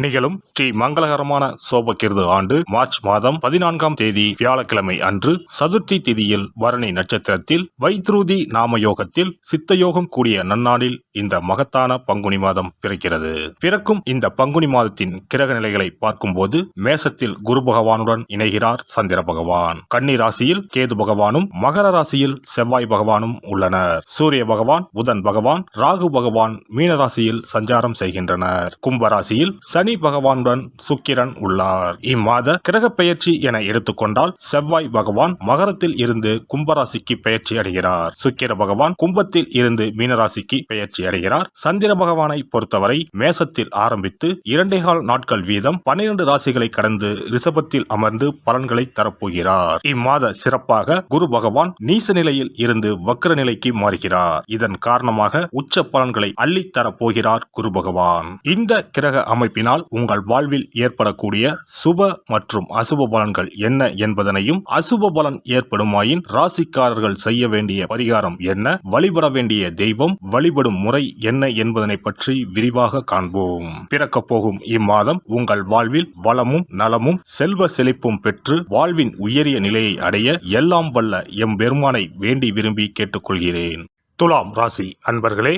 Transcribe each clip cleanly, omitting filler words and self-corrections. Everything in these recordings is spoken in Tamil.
நிகழும் ஸ்ரீ மங்களகரமான சோபகிருது ஆண்டு மார்ச் மாதம் 14ஆம் தேதி வியாழக்கிழமை அன்று சதுர்த்தி திதியில் பரணி நட்சத்திரத்தில் வைத்ருதி நாம யோகத்தில் சித்தயோகம் கூடிய நன்னாளில் இந்த மகத்தான பங்குனி மாதம் பிறக்கிறது. பிறக்கும் இந்த பங்குனி மாதத்தின் கிரக நிலைகளை பார்க்கும்போது மேசத்தில் குரு பகவானுடன் இணைகிறார் சந்திர பகவான். கன்னி ராசியில் கேது பகவானும் மகர ராசியில் செவ்வாய் பகவானும் உள்ளனர். சூரிய பகவான், புதன் பகவான், ராகு பகவான் மீனராசியில் சஞ்சாரம் செய்கின்றனர். கும்பராசியில் சனி பகவானுடன் சுக்கிரன் உள்ளார். இம்மாத கிரக பெயர்ச்சி என எடுத்துக்கொண்டால் செவ்வாய் பகவான் மகரத்தில் இருந்து கும்பராசிக்கு பெயர்ச்சி அடைகிறார். சுக்கிர பகவான் கும்பத்தில் இருந்து மீனராசிக்கு பெயர்ச்சி அடைகிறார். சந்திர பகவானை பொறுத்தவரை மேசத்தில் ஆரம்பித்து 2.25 நாட்கள் வீதம் 12 ராசிகளை கடந்து ரிஷபத்தில் அமர்ந்து பலன்களை தரப்போகிறார். இம்மாத சிறப்பாக குரு பகவான் நீச நிலையில் இருந்து வக்ர நிலைக்கு மாறுகிறார். இதன் காரணமாக உச்ச பலன்களை அள்ளித் தரப்போகிறார் குரு பகவான். இந்த கிரக அமைப்பினால் உங்கள் வாழ்வில் ஏற்படக்கூடிய சுப மற்றும் அசுப பலன்கள் என்ன என்பதனையும், அசுப பலன் ஏற்படுமாயின் ராசிக்காரர்கள் செய்ய வேண்டிய பரிகாரம் என்ன, வழிபட வேண்டிய தெய்வம், வழிபடும் முறை என்ன என்பதனை பற்றி விரிவாக காண்போம். பிறக்கப் போகும் இம்மாதம் உங்கள் வாழ்வில் வளமும் நலமும் செல்வ செழிப்பும் பெற்று வாழ்வின் உயரிய நிலையை அடைய எல்லாம் வல்ல எம்பெருமானை வேண்டி விரும்பி கேட்டுக்கொள்கிறேன். துலாம் ராசி அன்பர்களே,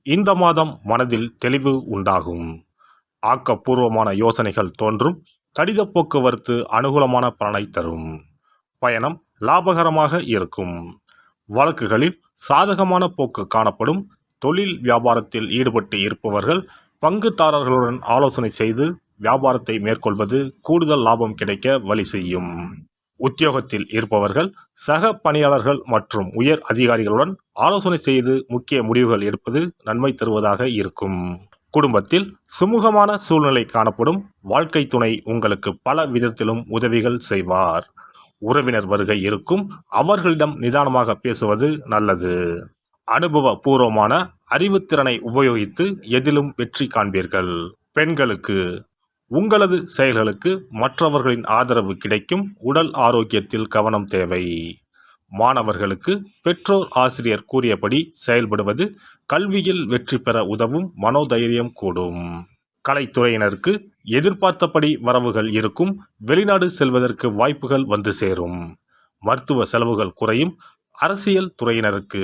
இந்த மாதம் மனதில் தெளிவு உண்டாகும். ஆக்கப்பூர்வமான யோசனைகள் தோன்றும். கடித போக்குவரத்து அனுகூலமான பலனை தரும். பயணம் லாபகரமாக இருக்கும். வழக்குகளில் சாதகமான போக்கு காணப்படும். தொழில் வியாபாரத்தில் ஈடுபட்டு இருப்பவர்கள் பங்குதாரர்களுடன் ஆலோசனை செய்து வியாபாரத்தை மேற்கொள்வது கூடுதல் லாபம் கிடைக்க வழி செய்யும். உத்தியோகத்தில் இருப்பவர்கள் சக பணியாளர்கள் மற்றும் உயர் அதிகாரிகளுடன் ஆலோசனை செய்து முக்கிய முடிவுகள் எடுப்பது நன்மை தருவதாக இருக்கும். குடும்பத்தில் சுமூகமான சூழ்நிலை காணப்படும். வாழ்க்கை துணை உங்களுக்கு பல விதத்திலும் உதவிகள் செய்வார். உறவினர் வருகை இருக்கும். அவர்களிடம் நிதானமாக பேசுவது நல்லது. அனுபவ பூர்வமான அறிவுத்திறனை உபயோகித்து எதிலும் வெற்றி காண்பீர்கள். பெண்களுக்கு உங்களது செயல்களுக்கு மற்றவர்களின் ஆதரவு கிடைக்கும். உடல் ஆரோக்கியத்தில் கவனம் தேவை. மாணவர்களுக்கு பெற்றோர் ஆசிரியர் கூறியபடி செயல்படுவது கல்வியில் வெற்றி பெற உதவும். மனோதைரியம் கூடும். கலைத்துறையினருக்கு எதிர்பார்த்தபடி வரவுகள் இருக்கும். வெளிநாடு செல்வதற்கு வாய்ப்புகள் வந்து சேரும். மருத்துவ செலவுகள் குறையும். அரசியல் துறையினருக்கு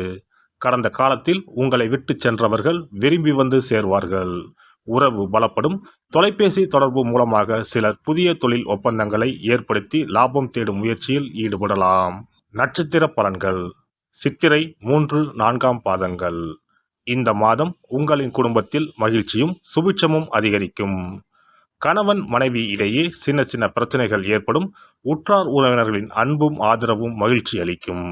கடந்த காலத்தில் உங்களை விட்டு சென்றவர்கள் விரும்பி வந்து சேர்வார்கள். உறவு பலப்படும். தொலைபேசி தொடர்பு மூலமாக சிலர் புதிய தொழில் ஒப்பந்தங்களை ஏற்படுத்தி லாபம் தேடும் முயற்சியில் ஈடுபடலாம். நட்சத்திர பலன்கள். சித்திரை 3, 4ஆம் பாதங்கள். இந்த மாதம் உங்களின் குடும்பத்தில் மகிழ்ச்சியும் சுபிட்சமும் அதிகரிக்கும். கணவன் மனைவி இடையே சின்ன சின்ன பிரச்சனைகள் ஏற்படும். உற்றார் உறவினர்களின் அன்பும் ஆதரவும் மகிழ்ச்சி அளிக்கும்.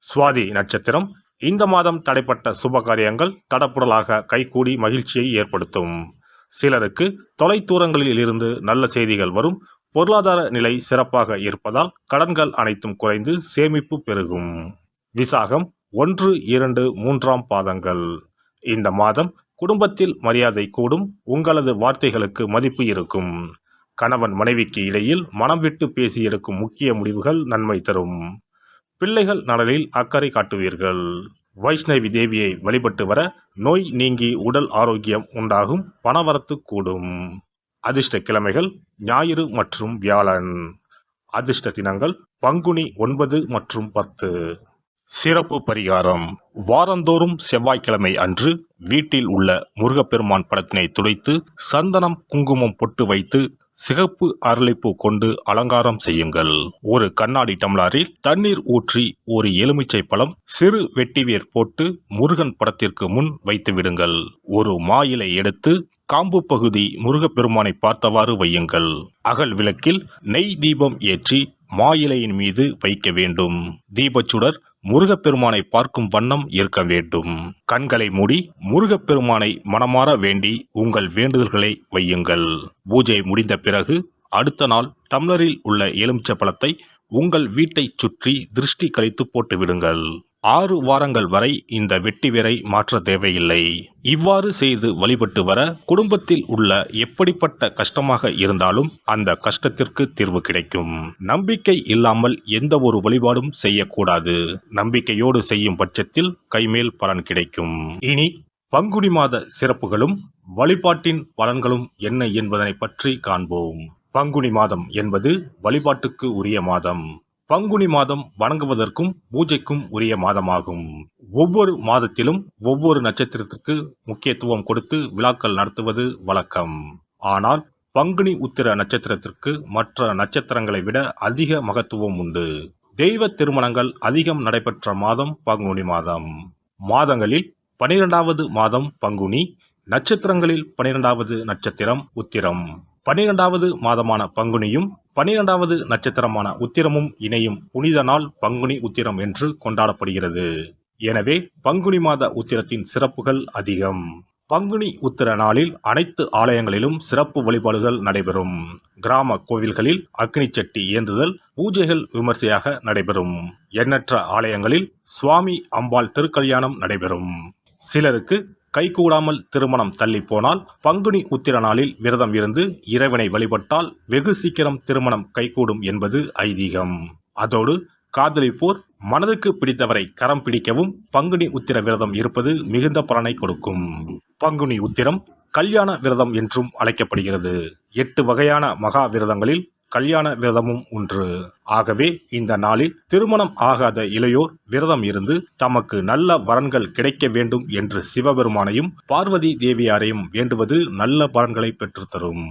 சுவாதி நட்சத்திரம். இந்த மாதம் தடைப்பட்ட சுபகாரியங்கள் தடப்புடலாக கைகூடி மகிழ்ச்சியை ஏற்படுத்தும். சிலருக்கு தொலைதூரங்களில் இருந்து நல்ல செய்திகள் வரும். பொருளாதார நிலை சிறப்பாக இருப்பதால் கடன்கள் அனைத்தும் குறைந்து சேமிப்பு பெருகும். விசாகம் 1, 2, 3ஆம் பாதங்கள். இந்த மாதம் குடும்பத்தில் மரியாதை கூடும். உங்களது வார்த்தைகளுக்கு மதிப்பு இருக்கும். கணவன் மனைவிக்கு இடையில் மனம் விட்டு பேசி எடுக்கும் முக்கிய முடிவுகள் நன்மை தரும். பிள்ளைகள் நலனில் அக்கறை காட்டுவீர்கள். வைஷ்ணவி தேவியை வழிபட்டு வர நோய் நீங்கி உடல் ஆரோக்கியம் உண்டாகும். பணவரத்து கூடும். அதிர்ஷ்ட கிழமைகள் ஞாயிறு மற்றும் வியாழன். அதிர்ஷ்ட தினங்கள் பங்குனி 9 மற்றும் 10. சிறப்பு பரிகாரம். வாரந்தோறும் செவ்வாய்க்கிழமை அன்று வீட்டில் உள்ள முருகப்பெருமான் படத்தினை துடைத்து சந்தனம் குங்குமம் பொட்டு வைத்து சிகப்பு அரளிப்பூ கொண்டு அலங்காரம் செய்யுங்கள். ஒரு கண்ணாடி டம்ளரில் தண்ணீர் ஊற்றி ஒரு எலுமிச்சை பழம் சிறு வெட்டிவேர் போட்டு முருகன் படத்திற்கு முன் வைத்து விடுங்கள். ஒரு மா இலை எடுத்து காம்பு பகுதி முருகப்பெருமானை பார்த்தவாறு வையுங்கள். அகல் விளக்கில் நெய் தீபம் ஏற்றி மா இலையின் மீது வைக்க வேண்டும். தீபச்சுடர் முருகப்பெருமானை பார்க்கும் வண்ணம் இருக்க வேண்டும். கண்களை மூடி முருகப்பெருமானை மனமாற வேண்டி உங்கள் வேண்டுதல்களை வையுங்கள். பூஜை முடிந்த பிறகு அடுத்த நாள் டம்ளரில் உள்ள எலுமிச்சை பழத்தை உங்கள் வீட்டை சுற்றி திருஷ்டி கழித்து போட்டு விடுங்கள். 6 வாரங்கள் வரை இந்த வெட்டிவேரை மாற்ற தேவையில்லை. இவ்வாறு செய்து வழிபட்டு வர குடும்பத்தில் உள்ள எப்படிப்பட்ட கஷ்டமாக இருந்தாலும் அந்த கஷ்டத்திற்கு தீர்வு கிடைக்கும். நம்பிக்கை இல்லாமல் எந்த ஒரு வழிபாடும் செய்யக்கூடாது. நம்பிக்கையோடு செய்யும் பட்சத்தில் கைமேல் பலன் கிடைக்கும். இனி பங்குனி மாத சிறப்புகளும் வழிபாட்டின் பலன்களும் என்ன என்பதனை பற்றி காண்போம். பங்குனி மாதம் என்பது வழிபாட்டுக்கு உரிய மாதம். பங்குனி மாதம் வணங்குவதற்கும் பூஜைக்கும் உரிய மாதமாகும். ஒவ்வொரு மாதத்திலும் ஒவ்வொரு நட்சத்திரத்திற்கு முக்கியத்துவம் கொடுத்து விழாக்கள் நடத்துவது வழக்கம். ஆனால் பங்குனி உத்திர நட்சத்திரத்திற்கு மற்ற நட்சத்திரங்களை விட அதிக மகத்துவம் உண்டு. தெய்வ திருமணங்கள் அதிகம் நடைபெற்ற மாதம் பங்குனி மாதம். மாதங்களில் 12வது மாதம் பங்குனி, நட்சத்திரங்களில் 12வது நட்சத்திரம் உத்திரம். 12வது மாதமான பங்குனியும் 12வது நட்சத்திரமான உத்திரமும் இணையும் புனித நாள் பங்குனி உத்திரம் என்று கொண்டாடப்படுகிறது. எனவே பங்குனி மாத உத்திரத்தின் சிறப்புகள் அதிகம். பங்குனி உத்திர நாளில் அனைத்து ஆலயங்களிலும் சிறப்பு வழிபாடுகள் நடைபெறும். கிராம கோவில்களில் அக்னி சட்டி ஏந்துதல், பூஜைகள் விமர்சையாக நடைபெறும். எண்ணற்ற ஆலயங்களில் சுவாமி அம்பாள் திருக்கல்யாணம் நடைபெறும். சிலருக்கு கைகூடாமல் திருமணம் தள்ளி போனால் பங்குனி உத்திர நாளில் விரதம் இருந்து இறைவனை வழிபட்டால் வெகு சீக்கிரம் திருமணம் கைகூடும் என்பது ஐதீகம். அதோடு காதலிப்போர் மனதுக்கு பிடித்தவரை கரம் பிடிக்கவும் பங்குனி உத்திர விரதம் இருப்பது மிகுந்த பலனை கொடுக்கும். பங்குனி உத்திரம் கல்யாண விரதம் என்றும் அழைக்கப்படுகிறது. 8 வகையான மகா விரதங்களில் கல்யாண விரதமும் ஒன்று. ஆகவே இந்த நாளில் திருமணம் ஆகாத இளையோர் விரதம் இருந்து தமக்கு நல்ல வரன்கள் கிடைக்க வேண்டும் என்று சிவபெருமானையும் பார்வதி தேவியாரையும் வேண்டுவது நல்ல பலன்களை பெற்றுத்தரும்.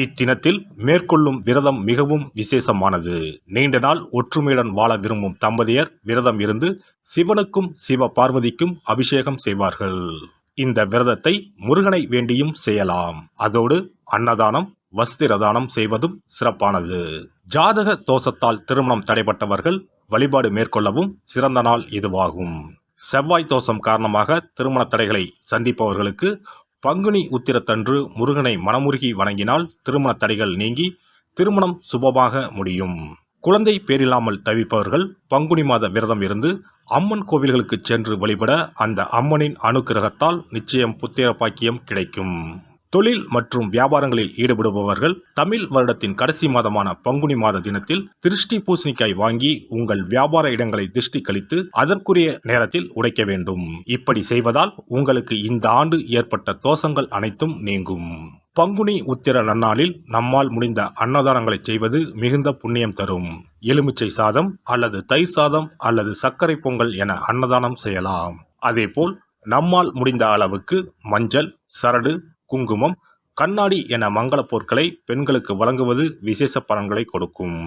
இத்தினத்தில் மேற்கொள்ளும் விரதம் மிகவும் விசேஷமானது. நீண்ட நாள் ஒற்றுமையுடன் வாழ விரும்பும் தம்பதியர் விரதம் இருந்து சிவனுக்கும் சிவ பார்வதிக்கும் அபிஷேகம் செய்வார்கள். இந்த விரதத்தை முருகனை வேண்டியும் செய்யலாம். அதோடு அன்னதானம், வஸ்திரதானம் செய்வதும் சிறப்பானது. ஜாதக தோஷத்தால் திருமணம் தடைப்பட்டவர்கள் வழிபாடு மேற்கொள்ளவும் சிறந்த நாள் இதுவாகும். செவ்வாய் தோஷம் காரணமாக திருமண தடைகளை சந்திப்பவர்களுக்கு பங்குனி உத்திரத்தன்று முருகனை மனமுருகி வணங்கினால் திருமண தடைகள் நீங்கி திருமணம் சுபமாக முடியும். குழந்தை பேரில்லாமல் தவிப்பவர்கள் பங்குனி மாத விரதம் இருந்து அம்மன் கோவில்களுக்கு சென்று வழிபட அந்த அம்மனின் அனுக்கிரகத்தால் நிச்சயம் புத்திர பாக்கியம் கிடைக்கும். தொழில் மற்றும் வியாபாரங்களில் ஈடுபடுபவர்கள் தமிழ் வருடத்தின் கடைசி மாதமான பங்குனி மாத தினத்தில் திருஷ்டி பூசணிக்காய் வாங்கி உங்கள் வியாபார இடங்களை திருஷ்டி கழித்து அதற்குரிய நேரத்தில் உடைக்க வேண்டும். இப்படி செய்வதால் உங்களுக்கு இந்த ஆண்டு ஏற்பட்ட தோஷங்கள் அனைத்தும் நீங்கும். பங்குனி உத்திர நன்னாளில் நம்மால் முடிந்த அன்னதானங்களை செய்வது மிகுந்த புண்ணியம் தரும். எலுமிச்சை சாதம் அல்லது தயிர் சாதம் அல்லது சர்க்கரை பொங்கல் என அன்னதானம் செய்யலாம். அதேபோல் நம்மால் முடிந்த அளவுக்கு மஞ்சள், சரடு, குங்குமம், கண்ணாடி என மங்கள பொருட்களை பெண்களுக்கு வழங்குவது விசேஷ பலன்களை கொடுக்கும்.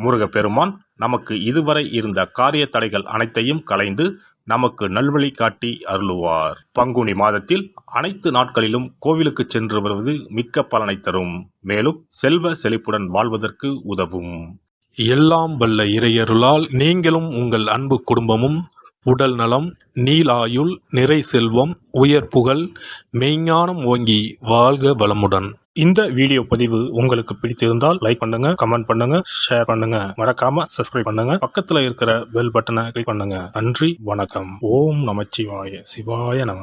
முருகப்பெருமான் நமக்கு இதுவரை இருந்த காரிய தடைகள் அனைத்தையும் களைந்து நமக்கு நல்வழி காட்டி அருளுவார். பங்குனி மாதத்தில் அனைத்து நாட்களிலும் கோவிலுக்கு சென்று வருவது மிக்க பலனை தரும். மேலும் செல்வ செழிப்புடன் வாழ்வதற்கு உதவும். எல்லாம் வல்ல இறையருளால் நீங்களும் உங்கள் அன்பு குடும்பமும் உடல் நலம், நீலாயுள், நிறை செல்வம், உயர் புகழ், மெய்ஞானம் ஓங்கி வாழ்க வளமுடன். இந்த வீடியோ பதிவு உங்களுக்கு பிடித்திருந்தால் லைக் பண்ணுங்க, கமெண்ட் பண்ணுங்க, ஷேர் பண்ணுங்க, மறக்காம சப்ஸ்கிரைப் பண்ணுங்க, பக்கத்துல இருக்கிற பெல் பட்டனை கிளிக் பண்ணுங்க. நன்றி, வணக்கம். ஓம் நமச்சிவாய. சிவாய நம.